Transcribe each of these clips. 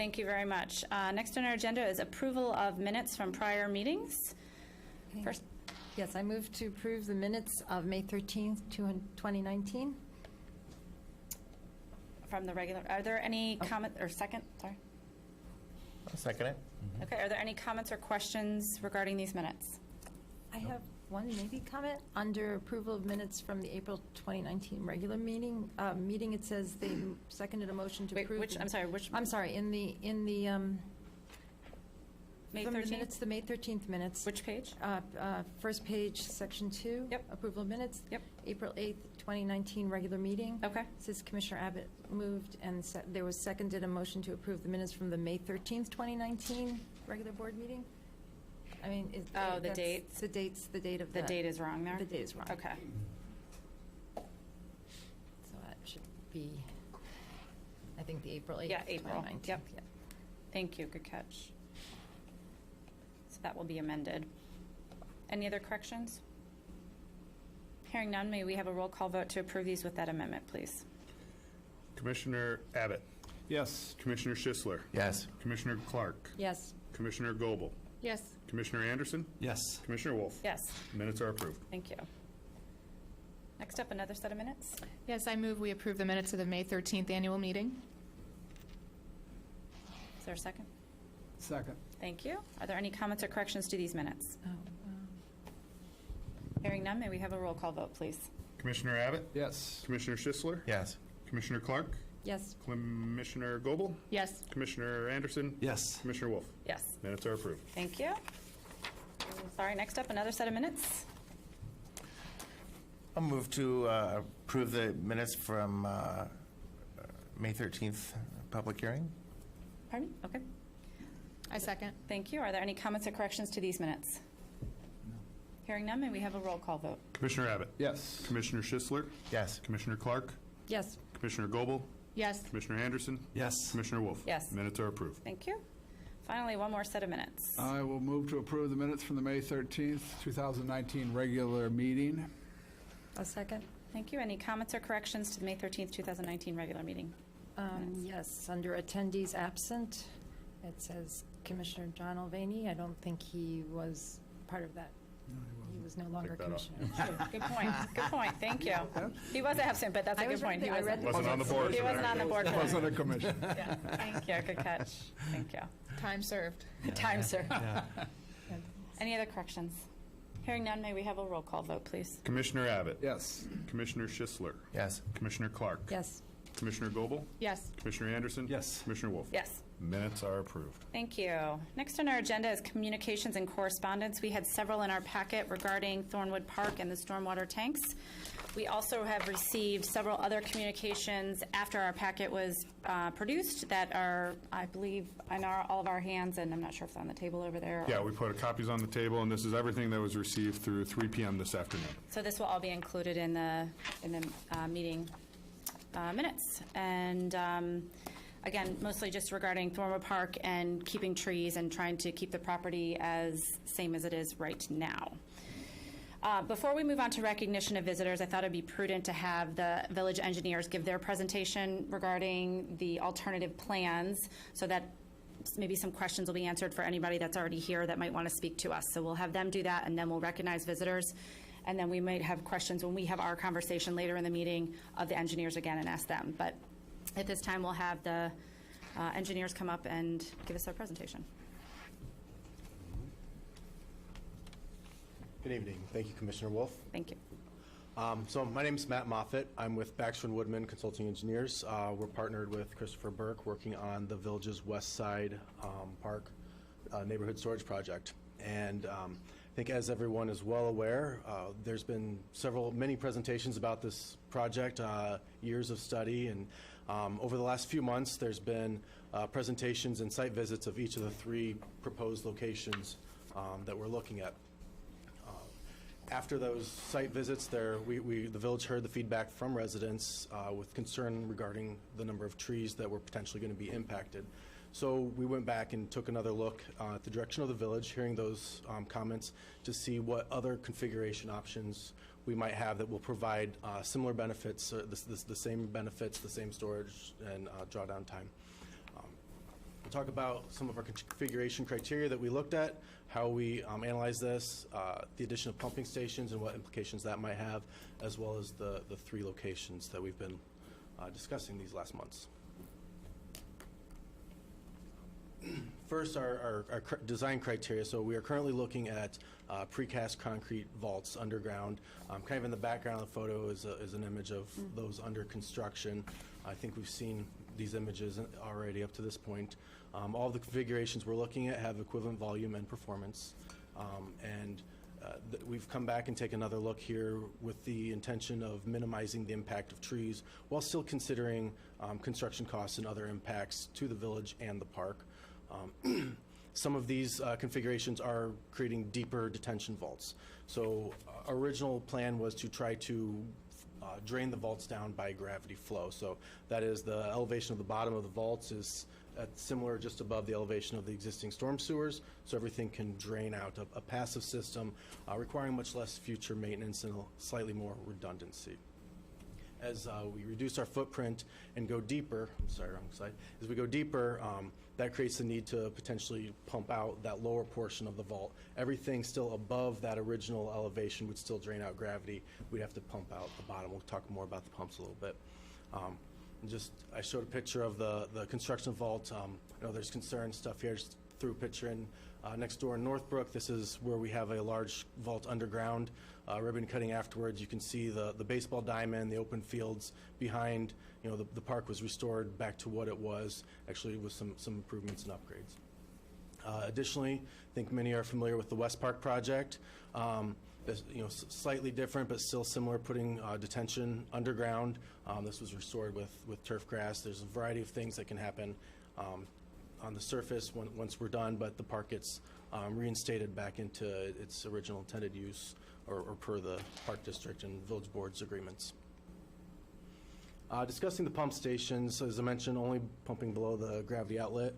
Thank you very much. Next on our agenda is approval of minutes from prior meetings. Okay. First, Yes, I move to approve the minutes of May 13th, 2019. from the regular, are there any comment, or second, sorry? I'll second it. Okay, are there any comments or questions regarding these minutes? I have one maybe comment. Under approval of minutes from the April 2019 regular meeting, it says they seconded a motion to Wait, approve. which, I'm sorry, in the May from the 13th? minutes, the May 13th minutes. Which page? First page, section 2. Yep. Approval of minutes. Yep. April 8th, 2019 regular meeting. Okay. Says Commissioner Abbott moved and there was seconded a motion to approve the minutes from the May 13th, 2019 regular board meeting. I mean, The dates? The date of The date is wrong there? The date is wrong. Okay. So that should be, I think, the April 8th. Yeah, April. 2019. Yep. Yeah. Thank you, good catch. So that will be amended. Any other corrections? Hearing none, may we have a roll call vote to approve these with that amendment, please? Commissioner Abbott. Yes. Commissioner Schisler. Yes. Commissioner Clark. Yes. Commissioner Goebel. Yes. Commissioner Anderson. Yes. Commissioner Wolf. Yes, Minutes are approved. thank you. Next up, another set of minutes. Yes, I move we approve the minutes of the May 13th annual meeting. Is there a second? Second. Thank you. Are there any comments or corrections to these minutes? Oh, Hearing none, may we have a roll call vote, please? Commissioner Abbott. Yes. Commissioner Schisler. Yes. Commissioner Clark. yes. Commissioner Goebel. Yes. Commissioner Anderson. Yes. Commissioner Wolf. Yes, Minutes are approved. thank you. Sorry, next up, another set of minutes. I'll move to approve the minutes from May 13th public hearing. Pardon? Okay, I second. thank you. Are there any comments or corrections to these minutes? Hearing none, may we have a roll call vote? Commissioner Abbott. Yes. Commissioner Schisler. Yes. Commissioner Clark. Yes. Commissioner Goebel. Yes. Commissioner Anderson. Yes. Commissioner Wolf. Yes. Minutes are approved. Thank you. Finally, one more set of minutes. I will move to approve the minutes from the May 13th, 2019 regular meeting. A second. Thank you. Any comments or corrections to the May 13th, 2019 regular meeting? Yes, under attendees absent, it says Commissioner John Mulvaney. I don't think he was part of that. He was no longer Take that off. commissioner. Good point. Good point. Thank you. He was absent, but that's a I good was point. right He there. I read Wasn't on the board. He so wasn't there on you the go. board. for Wasn't that. a commission. Yeah. Thank you. Good catch. Thank you. Time served. Time, sir. Any other corrections? Hearing none, may we have a roll call vote, please? Commissioner Abbott. Yes. Commissioner Schisler. Yes. Commissioner Clark. Yes. Commissioner Goebel. Yes. Commissioner Anderson. Yes. Commissioner Wolf. Yes. Minutes are approved. Thank you. Next on our agenda is communications and correspondence. We had several in our packet regarding Thornwood Park and the stormwater tanks. We also have received several other communications after our packet was produced that are, I believe, in all of our hands, and I'm not sure if it's on the table over there. Yeah, we put copies on the table, and this is everything that was received through 3 p.m. this afternoon. So this will all be included in the meeting minutes. And again, mostly just regarding Thornwood Park and keeping trees and trying to keep the property as same as it is right now. Before we move on to recognition of visitors, I thought it'd be prudent to have the village engineers give their presentation regarding the alternative plans so that maybe some questions will be answered for anybody that's already here that might want to speak to us. So we'll have them do that, and then we'll recognize visitors. And then we might have questions when we have our conversation later in the meeting of the engineers again and ask them. But at this time, we'll have the engineers come up and give us their presentation. Good evening. Thank you, Commissioner Wolf. Thank you. So my name is Matt Moffitt. I'm with Baxter & Woodman Consulting Engineers. We're partnered with Christopher Burke working on the village's West Side Park neighborhood storage project. And I think as everyone is well aware, there's been many presentations about this project, years of study, and over the last few months there's been presentations and site visits of each of the 3 proposed locations that we're looking at. After those site visits, the village heard the feedback from residents with concern regarding the number of trees that were potentially going to be impacted. So we went back and took another look at the direction of the village, hearing those comments to see what other configuration options we might have that will provide similar benefits, the same benefits, the same storage and drawdown time. talk about some of our configuration criteria that we looked at, how we analyzed this, the addition of pumping stations and what implications that might have, as well as the 3 locations that we've been discussing these last months. First, our design criteria. So we are currently looking at precast concrete vaults underground. Kind of in the background of the photo is an image of those under construction. I think we've seen these images already up to this point. All the configurations we're looking at have equivalent volume and performance. We've come back and take another look here with the intention of minimizing the impact of trees while still considering construction costs and other impacts to the village and the park. Some of these configurations are creating deeper detention vaults. So our original plan was to try to drain the vaults down by gravity flow. So that is, the elevation of the bottom of the vaults is similar, just above the elevation of the existing storm sewers, so everything can drain out. A passive system requiring much less future maintenance and slightly more redundancy. As we reduce our footprint and go deeper, wrong slide. As we go deeper, that creates the need to potentially pump out that lower portion of the vault. Everything still above that original elevation would still drain out gravity. We'd have to pump out the bottom. We'll talk more about the pumps a little bit. I showed a picture of the construction vault. I know there's concern stuff here. Just threw a picture in next door in Northbrook. This is where we have a large vault underground. Ribbon cutting afterwards, you can see the baseball diamond, the open fields behind. The park was restored back to what it was, actually with some improvements and upgrades. Additionally, I think many are familiar with the West Park project. Slightly different, but still similar, putting detention underground. This was restored with turf grass. There's a variety of things that can happen on the surface once we're done, but the park gets reinstated back into its original intended use or per the Park District and Village Board's agreements. Discussing the pump stations, as I mentioned, only pumping below the gravity outlet.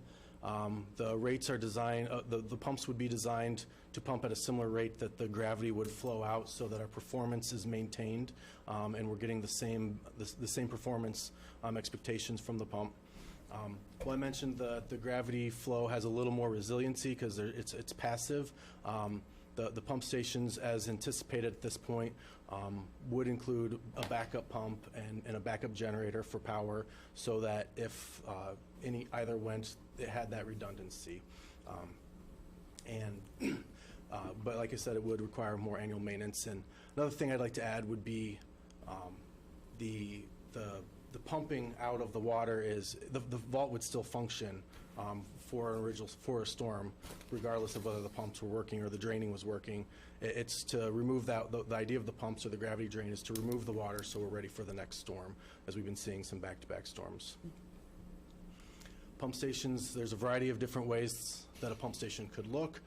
The rates are designed, the pumps would be designed to pump at a similar rate that the gravity would flow out so that our performance is maintained, and we're getting the same performance expectations from the pump. Well, I mentioned the gravity flow has a little more resiliency because it's passive. The pump stations, as anticipated at this point, would include a backup pump and a backup generator for power, so that if either went, it had that redundancy. But like I said, it would require more annual maintenance. And another thing I'd like to add would be the pumping out of the water is the vault would still function for a storm, regardless of whether the pumps were working or the draining was working. It's to remove that. The idea of the pumps or the gravity drain is to remove the water so we're ready for the next storm, as we've been seeing some back-to-back storms. Pump stations, there's a variety of different ways that a pump station could look.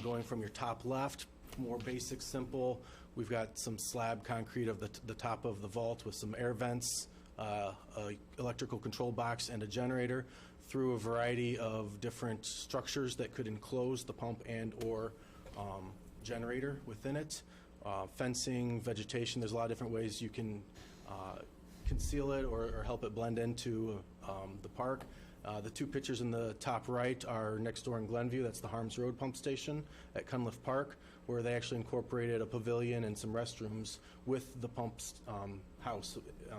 Going from your top left, more basic, simple, we've got some slab concrete of the top of the vault with some air vents, a electrical control box, and a generator, through a variety of different structures that could enclose the pump and or generator within it. Fencing, vegetation, there's a lot of different ways you can conceal it or help it blend into the park. The 2 pictures in the top right are next door in Glenview. That's the Harms Road pump station at Cunliffe Park, where they actually incorporated a pavilion and some restrooms with the pump's house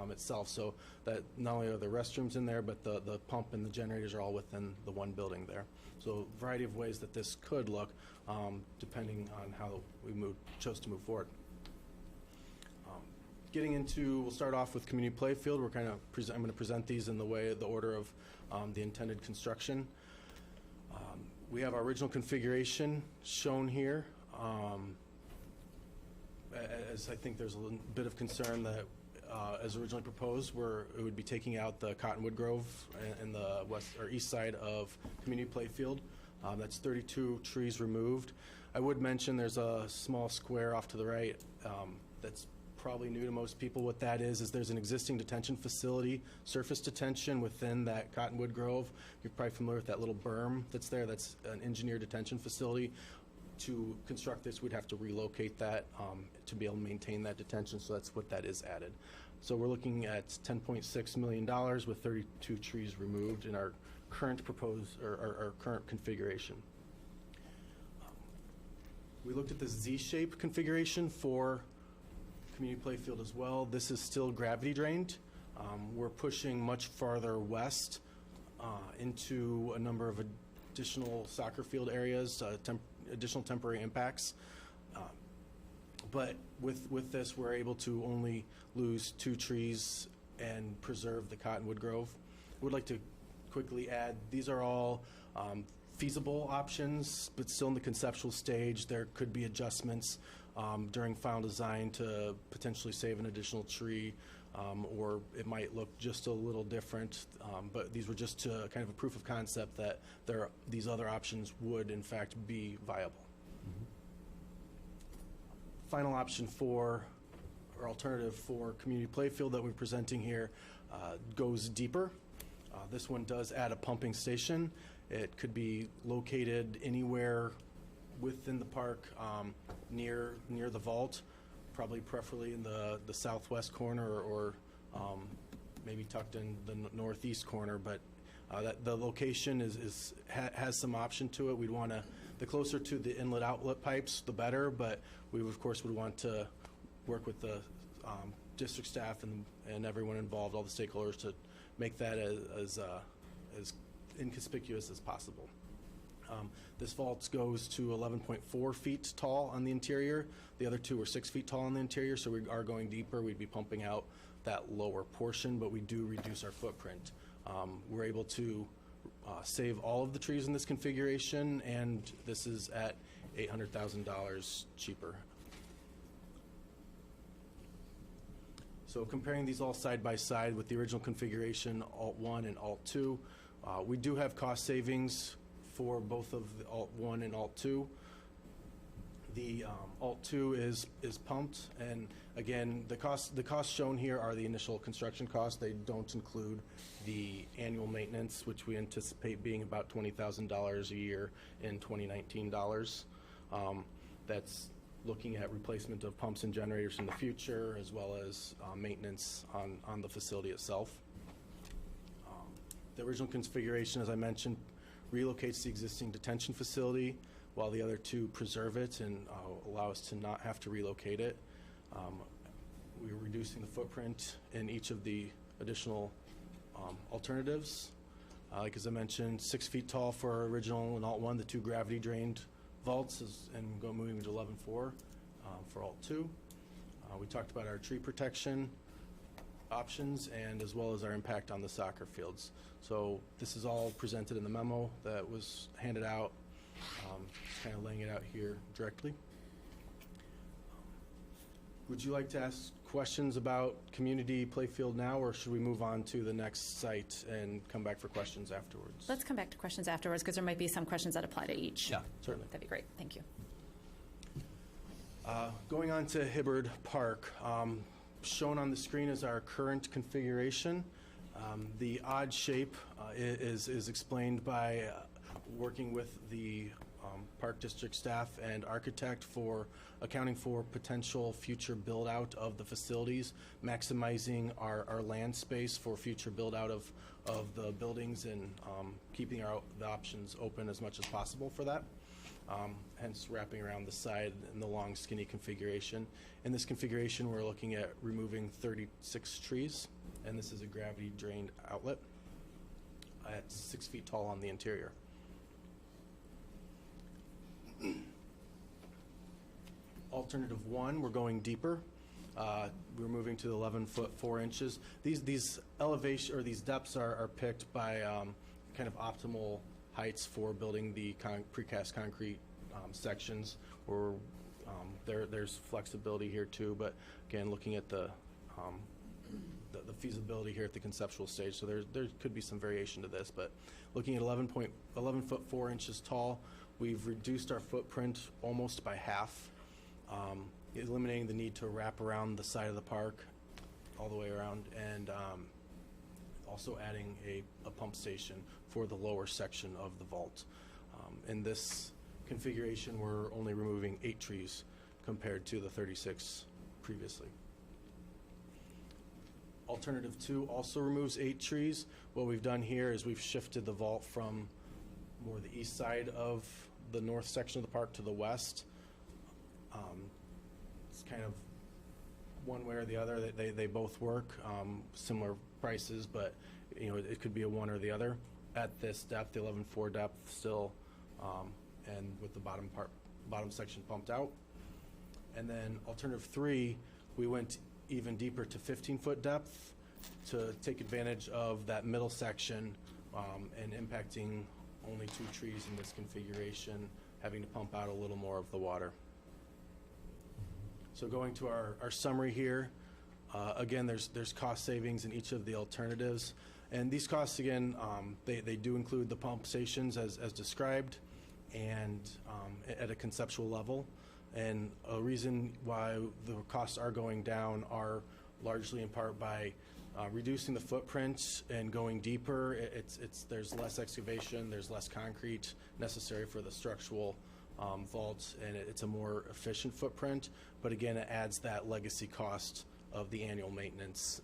itself, so that not only are there restrooms in there, but the pump and the generators are all within the one building there. So a variety of ways that this could look, depending on how we chose to move forward. We'll start off with Community Playfield. I'm going to present these in the order of the intended construction. We have our original configuration shown here. As I think there's a little bit of concern that, as originally proposed, it would be taking out the Cottonwood Grove in the west or east side of Community Playfield. That's 32 trees removed. I would mention there's a small square off to the right that's probably new to most people. What that is there's an existing detention facility, surface detention within that Cottonwood Grove. You're probably familiar with that little berm that's there. That's an engineered detention facility. To construct this, we'd have to relocate that to be able to maintain that detention, so that's what that is added. So we're looking at $10.6 million with 32 trees removed in our current proposed, or our current configuration. We looked at the Z-shape configuration for Community Playfield as well. This is still gravity drained. We're pushing much farther west into a number of additional soccer field areas, additional temporary impacts. But with this, we're able to only lose 2 trees and preserve the cottonwood grove. I would like to quickly add, these are all feasible options, but still in the conceptual stage. There could be adjustments during final design to potentially save an additional tree, or it might look just a little different. But these were just kind of a proof of concept that these other options would in fact be viable. Final option or alternative for Community Playfield that we're presenting here goes deeper. This one does add a pumping station. It could be located anywhere within the park, near the vault, probably preferably in the southwest corner, or maybe tucked in the northeast corner. But the location has some option to it. We'd want to, the closer to the inlet outlet pipes, the better. But we of course would want to work with the district staff and everyone involved, all the stakeholders, to make that as inconspicuous as possible. This vault goes to 11.4 feet tall on the interior. The other 2 are 6 feet tall on the interior, so we are going deeper. We'd be pumping out that lower portion, but we do reduce our footprint. We're able to save all of the trees in this configuration, and this is at $800,000 cheaper. So comparing these all side by side with the original configuration, Alt 1 and Alt 2, we do have cost savings for both of the Alt 1 and Alt 2. The Alt 2 is pumped, and again, the costs shown here are the initial construction costs. They don't include the annual maintenance, which we anticipate being about $20,000 a year in 2019 dollars. That's looking at replacement of pumps and generators in the future, as well as maintenance on the facility itself. The original configuration, as I mentioned, relocates the existing detention facility, while the other 2 preserve it and allow us to not have to relocate it. We're reducing the footprint in each of the additional alternatives. Like as I mentioned, 6 feet tall for our original and Alt 1, the 2 gravity drained vaults, and moving to 11.4 for Alt 2. We talked about our tree protection options, and as well as our impact on the soccer fields. So this is all presented in the memo that was handed out, just kind of laying it out here directly. Would you like to ask questions about Community Playfield now, or should we move on to the next site and come back for questions afterwards? Let's come back to questions afterwards, because there might be some questions that apply to each. Yeah, certainly. That'd be great. Thank you. Going on to Hibbard Park, shown on the screen is our current configuration. The odd shape is explained by working with the Park District staff and architect for accounting for potential future build-out of the facilities, maximizing our land space for future build-out of the buildings, and keeping the options open as much as possible for that. Hence wrapping around the side in the long, skinny configuration. In this configuration, we're looking at removing 36 trees, and this is a gravity-drained outlet at 6 feet tall on the interior. Alternative 1, we're going deeper. We're moving to 11 foot 4 inches. These elevation, or these depths are picked by kind of optimal heights for building the precast concrete sections, or there's flexibility here too, but again, looking at the feasibility here at the conceptual stage, so there could be some variation to this, but looking at 11 foot 4 inches tall, we've reduced our footprint almost by half, eliminating the need to wrap around the side of the park all the way around, and also adding a pump station for the lower section of the vault. In this configuration, we're only removing 8 trees compared to the 36 previously. Alternative 2 also removes 8 trees. What we've done here is we've shifted the vault from more the east side of the north section of the park to the west. It's kind of one way or the other. They both work, similar prices, but it could be a one or the other. At this depth, the 11.4 depth still, and with the bottom section pumped out. And then alternative 3, we went even deeper to 15-foot depth to take advantage of that middle section and impacting only 2 trees in this configuration, having to pump out a little more of the water. So going to our summary here, again, there's cost savings in each of the alternatives. And these costs, again, they do include the pump stations as described and at a conceptual level. And a reason why the costs are going down are largely in part by reducing the footprint and going deeper. There's less excavation, there's less concrete necessary for the structural vaults, and it's a more efficient footprint. But again, it adds that legacy cost of the annual maintenance.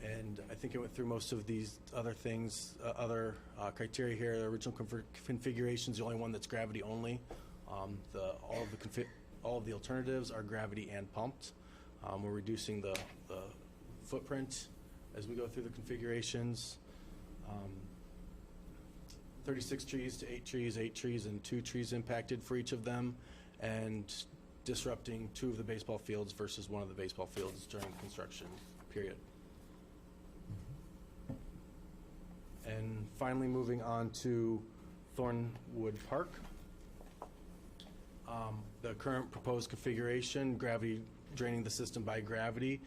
And I think I went through most of these other things, other criteria here. The original configuration is the only one that's gravity only. All of the alternatives are gravity and pumped. We're reducing the footprint as we go through the configurations. 36 trees to 8 trees, 8 trees and 2 trees impacted for each of them, and disrupting 2 of the baseball fields versus 1 of the baseball fields during the construction period. And finally, moving on to Thornwood Park. The current proposed configuration, gravity draining the system by gravity,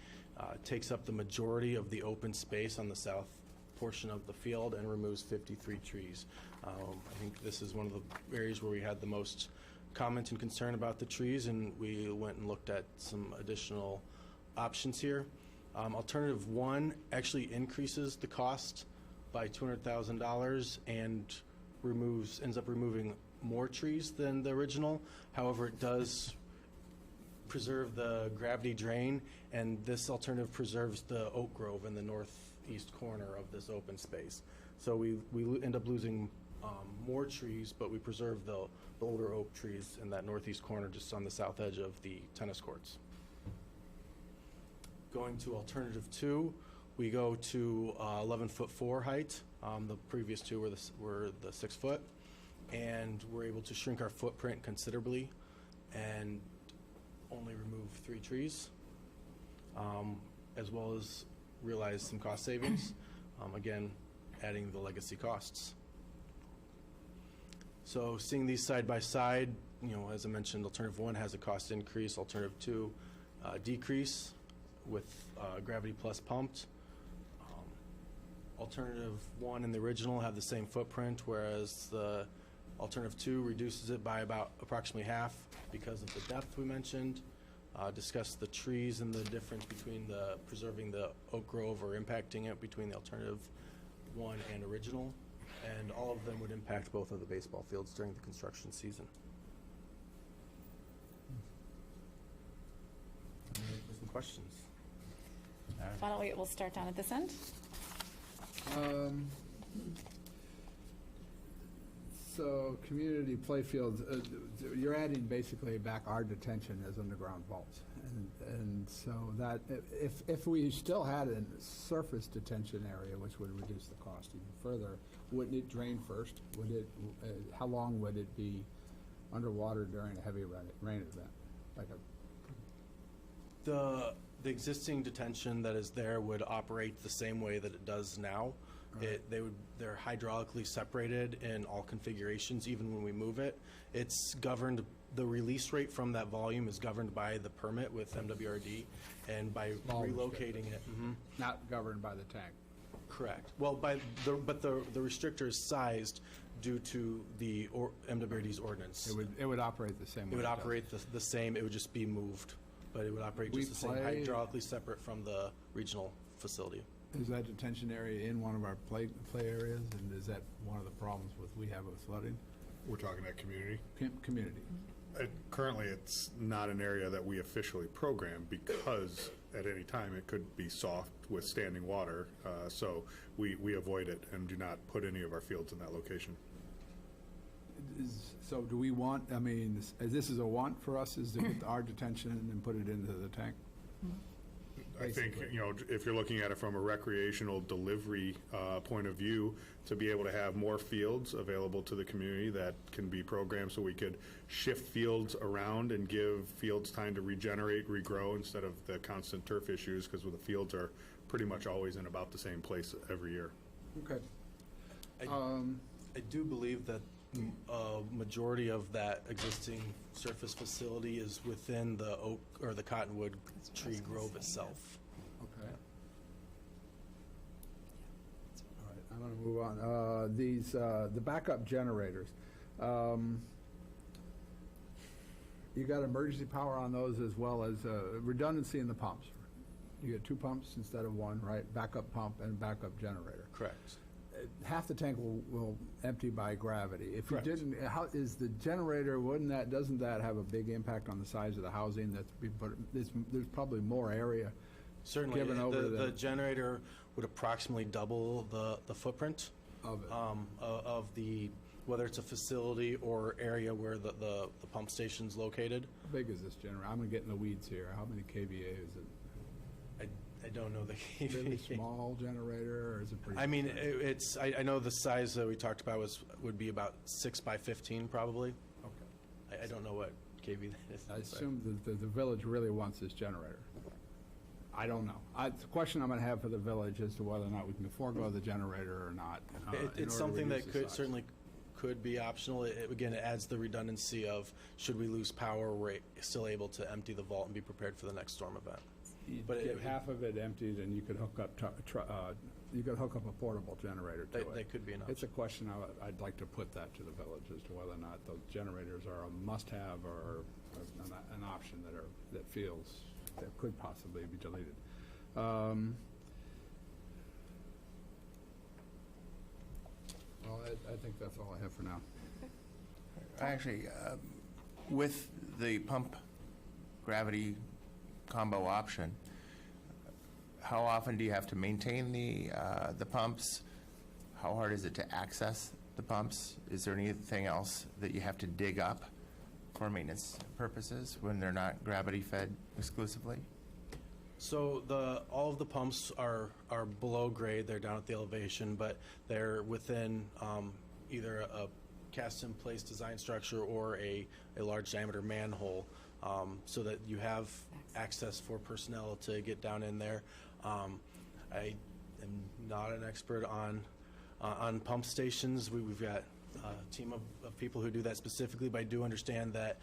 takes up the majority of the open space on the south portion of the field and removes 53 trees. I think this is one of the areas where we had the most comment and concern about the trees, and we went and looked at some additional options here. Alternative 1 actually increases the cost by $200,000 and ends up removing more trees than the original. However, it does preserve the gravity drain, and this alternative preserves the oak grove in the northeast corner of this open space. So we end up losing more trees, but we preserve the older oak trees in that northeast corner just on the south edge of the tennis courts. Going to alternative 2, we go to 11'4" height. The previous 2 were the 6 foot. And we're able to shrink our footprint considerably and only remove 3 trees, as well as realize some cost savings, again, adding the legacy costs. So seeing these side by side, as I mentioned, alternative 1 has a cost increase, alternative 2 decrease with gravity plus pumped. Alternative 1 and the original have the same footprint, whereas the alternative 2 reduces it by about approximately half because of the depth we mentioned. Discussed the trees and the difference between preserving the oak grove or impacting it between the alternative 1 and original. And all of them would impact both of the baseball fields during the construction season. Some questions? Why don't we'll start down at this end? So community playfields, you're adding basically back our detention as underground vaults. And so that, if we still had a surface detention area, which would reduce the cost even further, wouldn't it drain first? Would it, how long would it be underwater during a heavy rain event? Like The existing detention that is there would operate the same way that it does now. Right. They're hydraulically separated in all configurations, even when we move it. It's governed, the release rate from that volume is governed by the permit with MWRD, and by relocating it. Not governed by the tank. Correct. Well, but the restrictor is sized due to the MWRD's ordinance. It would operate the same way. It would operate the same, it would just be moved, but it would operate just the same, hydraulically separate from the regional facility. Is that detention area in one of our play areas, and is that one of the problems we have with flooding? We're talking at community. Community. Currently, it's not an area that we officially program because at any time, it could be soft with standing water. So we avoid it and do not put any of our fields in that location. So do we want, I mean, this is a want for us, is to get our detention and put it into the tank? I think, Basically. you know, if you're looking at it from a recreational delivery point of view, to be able to have more fields available to the community that can be programmed so we could shift fields around and give fields time to regenerate, regrow, instead of the constant turf issues, because the fields are pretty much always in about the same place every year. Okay. I do believe that a majority of that existing surface facility is within the oak or the cottonwood tree grove itself. Okay. All right, I'm going to move on. The backup generators. You got emergency power on those as well as redundancy in the pumps. You get 2 pumps instead of 1, right? Backup pump and backup generator. Correct. Half the tank will empty by gravity. If you Correct. didn't, how is the generator, doesn't that have a big impact on the size of the housing that's being put, there's probably more area Certainly, given over the generator would approximately double the footprint of it. of the, whether it's a facility or area where the pump station's located. How big is this generator? I'm gonna get in the weeds here. How many KVA is it? I don't know the Really small generator, or is it pretty? I mean, substantial? I know the size that we talked about would be about 6 by 15 probably. Okay. I don't know what KV that is. I assume that the village really wants this generator. I don't know. The question I'm gonna have for the village as to whether or not we can forego the generator or not. in order It's to something reduce that the could size. certainly could be optional. Again, it adds the redundancy of should we lose power, we're still able to empty the vault and be prepared for the next storm event. You'd but get it- half of it emptied, and you could hook up, you could hook up a portable generator to it. That could be an It's a option. question I'd like to put that to the village as to whether or not those generators are a must-have or an option that could possibly be deleted. Well, I think that's all I have for now. Actually, with the pump gravity combo option, how often do you have to maintain the pumps? How hard is it to access the pumps? Is there anything else that you have to dig up for maintenance purposes when they're not gravity fed exclusively? So all of the pumps are below grade. They're down at the elevation, but they're within either a cast-in-place design structure or a large diameter manhole, so that you have access for personnel to get down in there. I am not an expert on pump stations. We've got a team of people who do that specifically, but I do understand that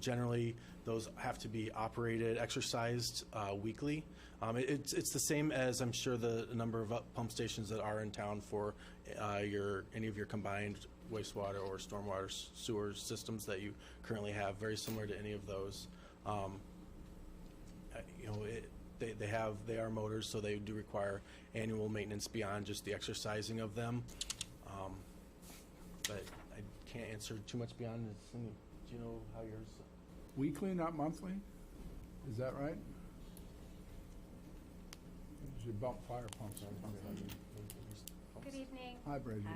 generally those have to be operated, exercised weekly. It's the same as I'm sure the number of pump stations that are in town for any of your combined wastewater or stormwater sewer systems that you currently have, very similar to any of those. They are motors, so they do require annual maintenance beyond just the exercising of them. But I can't answer too much beyond this. Do you know how yours? Weekly, not monthly? Is that right? You bump fire pumps. Good evening. Hi, Bridget.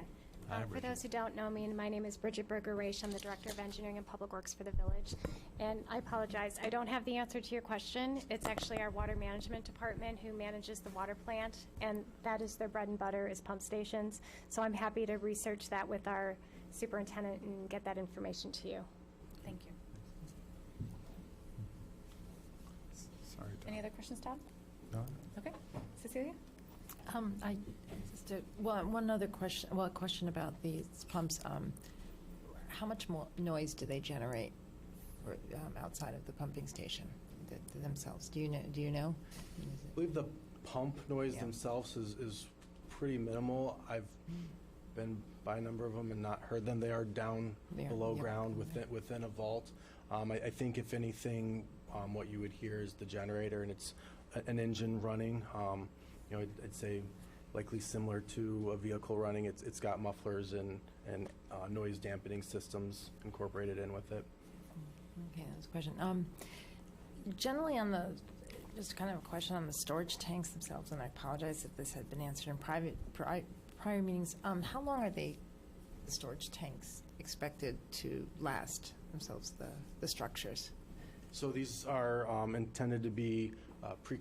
For those who don't know me, my name is Bridget Berger-Raish. I'm the Director of Engineering and Public Works for the village. And I apologize, I don't have the answer to your question. It's actually our Water Management Department who manages the water plant, and that is their bread and butter, is pump stations. So I'm happy to research that with our superintendent and get that information to you. Thank you. Sorry, Tom. Any other questions, Todd? No? Okay. Cecilia? One other question, a question about these pumps. How much more noise do they generate outside of the pumping station themselves? Do you know? I believe the pump noise Yeah. themselves is pretty minimal. I've been by a number of them and not heard them. They are down below ground within a vault. I think if anything, what you would hear is the generator, and it's an engine running. I'd say likely similar to a vehicle running. It's got mufflers and noise dampening systems incorporated in with it. Okay, that's a question. Generally on the Just kind of a question on the storage tanks themselves, and I apologize if this had been answered in prior meetings. How long are the storage tanks expected to last themselves, the structures? So these are intended to be pre